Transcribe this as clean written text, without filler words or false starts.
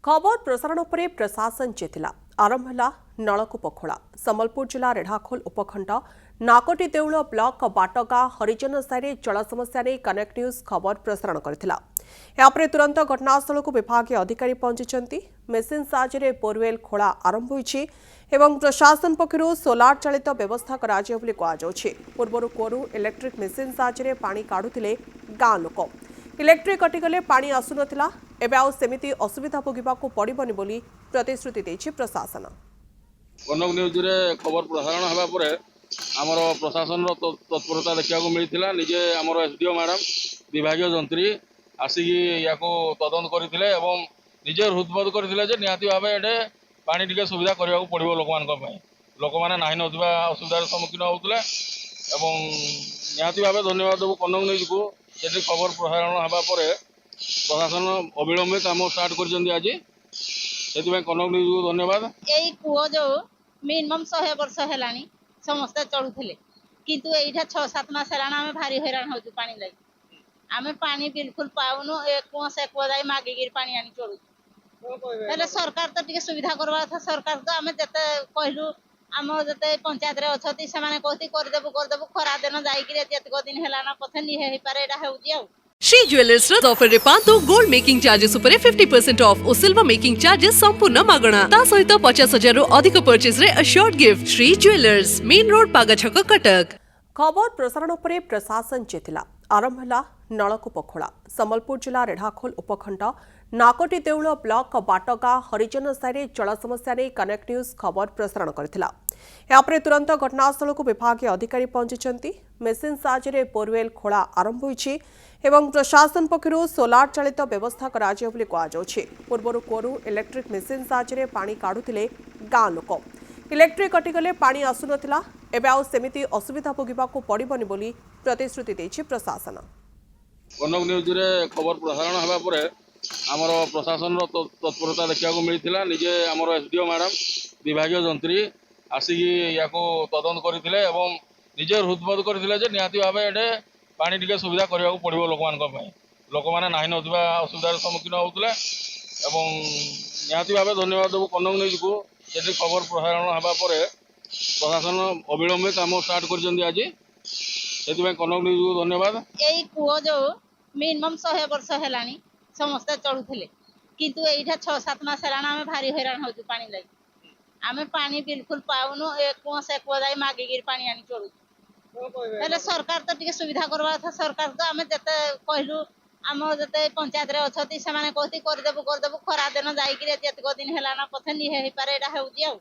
खबर प्रसारण पर प्रशासन चेतिला आरंभ है नलकूप खोला संबलपुर जिला रेढ़ाखोल उपखंड नाकटी देउल ब्लॉक बाटगाँ हरिजन साई जल समस्या नहीं कनेक्ट न्यूज खबर प्रसारण करथिला। यापर तुरंत घटनास्थल को विभाग अधिकारी पहुंची मेसीन साहाय्य बोरवेल खोला आरंभ होईछि एवं प्रशासन पक्षरु सोलार चालित व्यवस्था कराजियो बोली कुआଯାଉଛି। पूर्वरु कूअरू इलेक्ट्रिक मेसीन साहाय्य पानी काढुथिले गाँ लोक। इलेक्ट्रिक कटिगले पानी आसुनथिला एबे आउ सेमिति असुविधा भोगिबाकू पड़िबनी बोली प्रतिश्रुति देछि प्रशासन। कनक न्यूज रे खबर प्रसारण हवा परे आमर प्रशासन तत्परता देखा मिलता निजे आमर एसडीओ मैडम विभागीय जंत्री आसिकी या तदंत करते निजे हृदबोध करते निहाती भाव ये पानी टी सुविधा करने को पड़ो लोक मैंने ना ना असुविधार सम्मुखीन होते निहाती भाव धन्यवाद देव कनक न्यूज को ये खबर प्रसारण हवा परे प्रशासन अविलंबे काम स्टार्ट कर आज से कनक न्यूज को धन्यवाद। यही कूओ जो मिनिमम 100 वर्ष है समस्ते चलुले किंतु यहाँ 6-7 मास है भारी हैरान हो पानी लगी आम पानी बिल्कुल पाऊनु कुआ से कुआ जाए मागिकी पानी आनी चलु सरकार तो टी सुविधा करवा था सरकार तो आम जिते कहलु आम जिते पंचायत अच्छा से कहती करदेबू खरा दिन जाक दिन है पथे निहे पारे यहाँ श्री ज्वेलर्स ऑफर रे पांतु गोल्ड मेकिंग चार्जेस उपरे 50% ऑफ और सिल्वर मेकिंग चार्जेस संपूर्ण मागणा ता सहित 50,000 रु अधिक परचेज रे assured gift. Shri jewellers main road पागाछक कटक। खबर प्रसारण पर प्रशासन चेतिला आरंभ है नलकूप खोला संबलपुर जिला रेढ़ाखोल उपखंड नाकटी देउल ब्लॉक बाटगाँ हरिजन साई जल समस्या नहीं कनेक्ट न्यूज खबर प्रसारण करथिला। यापर तुरंत घटनास्थल को विभाग अधिकारी पहुंची मेसीन साहाय्य बोरवेल खोला आरंभ होईछि एवं प्रशासन पक्षरु सोलार चालित व्यवस्था कराजियो बोली कुआଯାଉଛି। पूर्वरु कूअरू इलेक्ट्रिक मेसीन साहाय्य पानी काढुथिले गाँ लोक। इलेक्ट्रिक कटिगले पानी आसुनथिला एबे आउ सेमिति असुविधा भोगिबाकू पड़िबनी बोली प्रतिश्रुति देछि प्रशासन। कनक न्यूज रे खबर प्रसारण हवा परे आमर प्रशासन तत्परता देखा मिलता निजे आमर एसडीओ मैडम विभागीय जंत्री आसिकी या तदंत करते निजे हृदबोध करते निहाती भाव ये पानी टी सुविधा करने को पड़ो लोक मैंने ना ना असुविधार सम्मुखीन होते निहाती भाव धन्यवाद देव कनक न्यूज को ये खबर प्रसारण हवा परे प्रशासन अविलंबे काम स्टार्ट कर आज से कनक न्यूज को धन्यवाद। यही कूओ जो मिनिमम 100 वर्ष है समस्ते चलुले किंतु यहाँ 6-7 मास है भारी हैरान हो पानी लगी आम पानी बिल्कुल पाऊनु कुआ से कुआ जाए मागिकी पानी आनी चलु सरकार तो टी सुविधा करवा था सरकार तो आम जिते कहलु आम जिते पंचायत अच्छा से कहती करदेबू खरा दिन जाक दिन है पथे निहे पारे यहाँ